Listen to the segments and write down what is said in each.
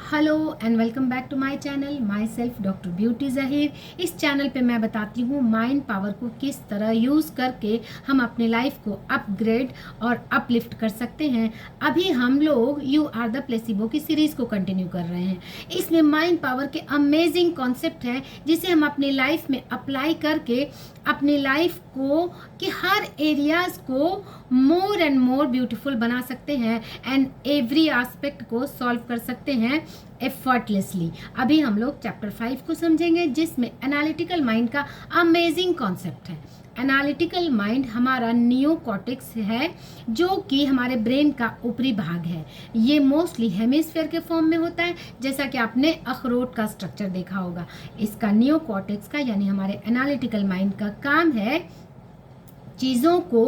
Hello and welcome back to my channel myself doctor Beauty Zaheer. इस चैनल पे मैं बताती हूँ माइंड पावर को किस तरह यूज़ करके हम अपने लाइफ को अपग्रेड और अपलिफ्ट कर सकते हैं। अभी हम लोग यू आर द प्लेसिबो की सीरीज़ को कंटिन्यू कर रहे हैं। इसमें माइंड पावर के अमेजिंग कॉन्सेप्ट हैं जिसे हम अपनी लाइफ में अप्लाई करके अपनी लाइफ को कि हर एरियाज़ को मोर एंड मोर ब्यूटीफुल बना सकते हैं एंड एवरी एस्पेक्ट को सॉल्व कर सकते हैं एफर्टलेसली। अभी हम लोग चैप्टर 5 को समझेंगे जिसमें एनालिटिकल माइंड का अमेजिंग कॉन्सेप्ट है। एनालिटिकल माइंड हमारा नियोकॉर्टेक्स है जो कि हमारे ब्रेन का ऊपरी भाग है। ये मोस्टली हेमिस्फेयर के फॉर्म में होता है, जैसा कि आपने अखरोट का स्ट्रक्चर देखा होगा। इसका नियोकॉर्टेक्स का यानी हमारे एनालिटिकल माइंड का काम है चीज़ों को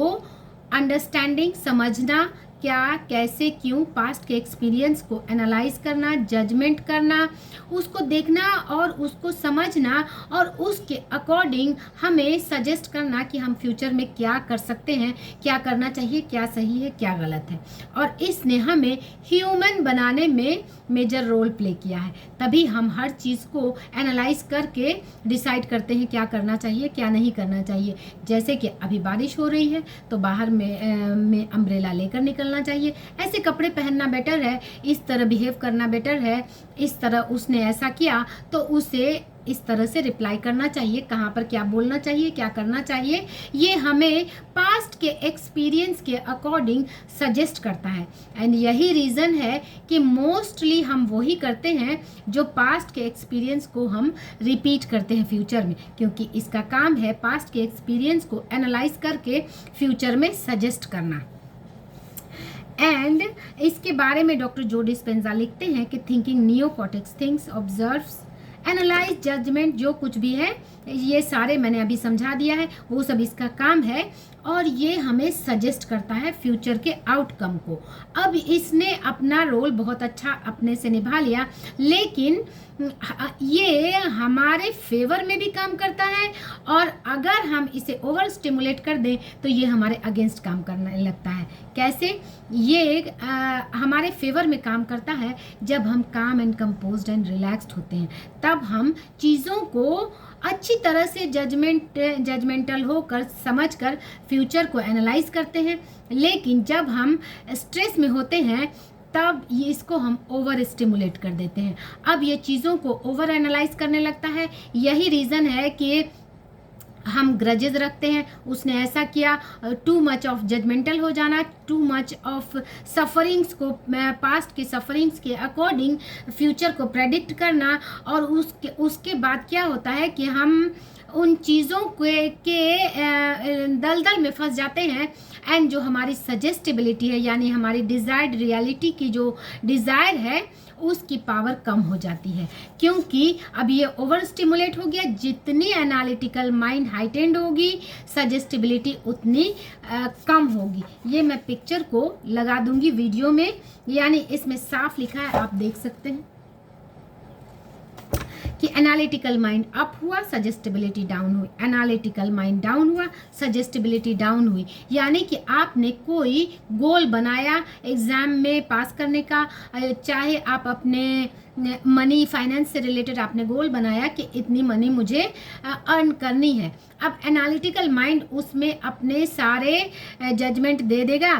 अंडरस्टैंडिंग, समझना, क्या, कैसे, क्यों, पास्ट के एक्सपीरियंस को एनालाइज करना, जजमेंट करना, उसको देखना और उसको समझना और उसके अकॉर्डिंग हमें सजेस्ट करना कि हम फ्यूचर में क्या कर सकते हैं, क्या करना चाहिए, क्या सही है, क्या गलत है। और इसने हमें ह्यूमन बनाने में मेजर रोल प्ले किया है। तभी हम हर चीज़ को एनालाइज करके डिसाइड करते हैं क्या करना चाहिए, क्या नहीं करना चाहिए। जैसे कि अभी बारिश हो रही है तो बाहर में अम्ब्रेला लेकर निकलना चाहिए, ऐसे कपड़े पहनना बेटर है, इस तरह बिहेव करना बेटर है, इस तरह उसने ऐसा किया तो उसे इस तरह से रिप्लाई करना चाहिए, कहाँ पर क्या बोलना चाहिए, क्या करना चाहिए। ये हमें पास्ट के एक्सपीरियंस के अकॉर्डिंग सजेस्ट करता है एंड यही रीज़न है कि मोस्टली हम वही करते हैं जो पास्ट के एक्सपीरियंस को हम रिपीट करते हैं फ्यूचर में, क्योंकि इसका काम है पास्ट के एक्सपीरियंस को एनालाइज करके फ्यूचर में सजेस्ट करना। एंड इसके बारे में डॉक्टर जो डिस्पेंजा लिखते हैं कि thinking neocortex thinks, observes, analyse, judgement, जो कुछ भी है ये सारे मैंने अभी समझा दिया है, वो सब इसका काम है और ये हमें सजेस्ट करता है फ्यूचर के आउटकम को। अब इसने अपना रोल बहुत अच्छा अपने से निभा लिया, लेकिन ये हमारे फेवर में भी काम करता है और अगर हम इसे ओवर स्टिमुलेट कर दें तो ये हमारे अगेंस्ट काम करने लगता है। कैसे? ये हमारे फेवर में काम करता है जब हम काम एंड कंपोज्ड एंड रिलैक्स्ड होते हैं, तब हम चीज़ों को अच्छी तरह से जजमेंटल होकर समझकर फ्यूचर को एनालाइज करते हैं। लेकिन जब हम स्ट्रेस में होते हैं तब ये इसको हम ओवर स्टिमुलेट कर देते हैं। अब ये चीज़ों को ओवर एनालाइज करने लगता है। यही रीज़न है कि हम ग्रजेस रखते हैं, उसने ऐसा किया, टू मच ऑफ जजमेंटल हो जाना, टू मच ऑफ सफरिंग्स को, पास्ट के सफरिंग्स के अकॉर्डिंग फ्यूचर को प्रेडिक्ट करना। और उसके बाद क्या होता है कि हम उन चीज़ों के दलदल में फंस जाते हैं एंड जो हमारी सजेस्टिबिलिटी है यानी हमारी डिज़ायर्ड रियलिटी की जो डिज़ायर है उसकी पावर कम हो जाती है, क्योंकि अब ये ओवर स्टिमुलेट हो गया। जितनी एनालिटिकल माइंड हाइटेंड होगी सजेस्टिबिलिटी उतनी कम होगी। ये मैं पिक्चर को लगा दूंगी वीडियो में, यानी इसमें साफ लिखा है, आप देख सकते हैं कि एनालिटिकल माइंड अप हुआ, सजेस्टिबिलिटी डाउन हुई, एनालिटिकल माइंड डाउन हुआ, सजेस्टिबिलिटी डाउन हुई। यानी कि आपने कोई गोल बनाया एग्ज़ाम में पास करने का, चाहे आप अपने मनी फाइनेंस से रिलेटेड आपने गोल बनाया कि इतनी मनी मुझे अर्न करनी है। अब एनालिटिकल माइंड उसमें अपने सारे जजमेंट दे देगा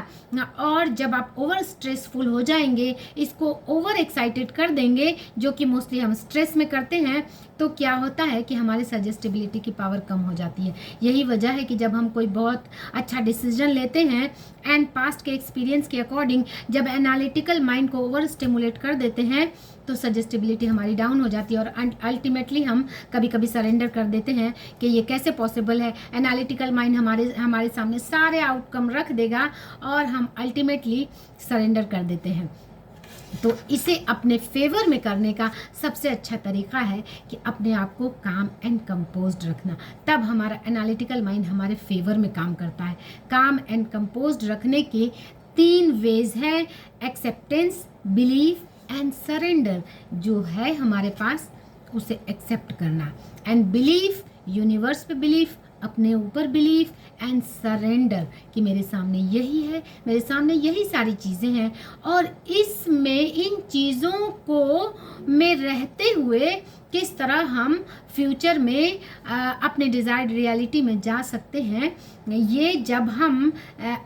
और जब आप ओवर स्ट्रेसफुल हो जाएंगे, इसको ओवर एक्साइटेड कर देंगे, जो कि मोस्टली हम स्ट्रेस में करते हैं, तो क्या होता है कि हमारी सजेस्टिबिलिटी की पावर कम हो जाती है। यही वजह है कि जब हम कोई बहुत अच्छा डिसीजन लेते हैं एंड पास्ट के एक्सपीरियंस के अकॉर्डिंग जब एनालिटिकल माइंड को ओवर स्टिमुलेट कर देते हैं तो सजेस्टिबिलिटी हमारी डाउन हो जाती है और अल्टीमेटली हम कभी कभी सरेंडर कर देते हैं कि ये कैसे पॉसिबल है। एनालिटिकल माइंड हमारे सामने सारे आउटकम रख देगा और हम अल्टीमेटली सरेंडर कर देते हैं। तो इसे अपने फेवर में करने का सबसे अच्छा तरीका है कि अपने आप को काम एंड कंपोज्ड रखना, तब हमारा एनालिटिकल माइंड हमारे फेवर में काम करता है। काम एंड कंपोज्ड रखने के 3 वेज हैं, एक्सेप्टेंस, बिलीफ एंड सरेंडर। जो है हमारे पास उसे एक्सेप्ट करना, एंड बिलीफ, यूनिवर्स पे बिलीफ, अपने ऊपर बिलीफ, एंड सरेंडर कि मेरे सामने यही है, मेरे सामने यही सारी चीज़ें हैं और इसमें इन चीज़ों को में रहते हुए किस तरह हम फ्यूचर में अपने डिज़ायर्ड रियलिटी में जा सकते हैं, ये जब हम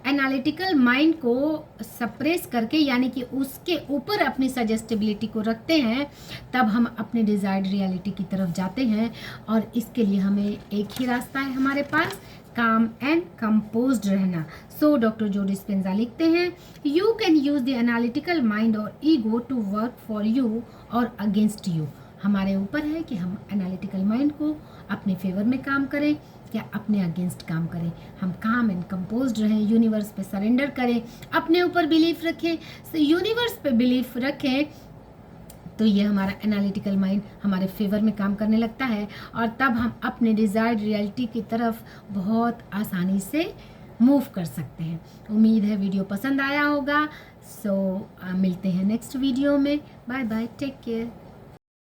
एनालिटिकल माइंड को सप्रेस करके यानी कि उसके ऊपर अपनी सजेस्टिबिलिटी को रखते हैं, तब हम अपने डिज़ायर्ड रियलिटी की तरफ जाते हैं। और इसके लिए हमें एक ही रास्ता है हमारे पास, काम एंड कंपोज्ड रहना। सो डॉक्टर जो डिस्पेंजा लिखते हैं, you can use the analytical mind और ego to work for you और अगेंस्ट यू। हमारे ऊपर है कि हम एनालिटिकल माइंड को अपने फेवर में काम करें या अपने अगेंस्ट काम करें। हम काम एंड कंपोज्ड रहें, यूनिवर्स पे सरेंडर करें, अपने ऊपर बिलीफ रखें, यूनिवर्स पे बिलीफ रखें, तो ये हमारा एनालिटिकल माइंड हमारे फेवर में काम करने लगता है और तब हम अपने डिज़ायर्ड रियलिटी की तरफ बहुत आसानी से मूव कर सकते हैं। उम्मीद है वीडियो पसंद आया होगा। सो मिलते हैं नेक्स्ट वीडियो में। Bye bye, take care.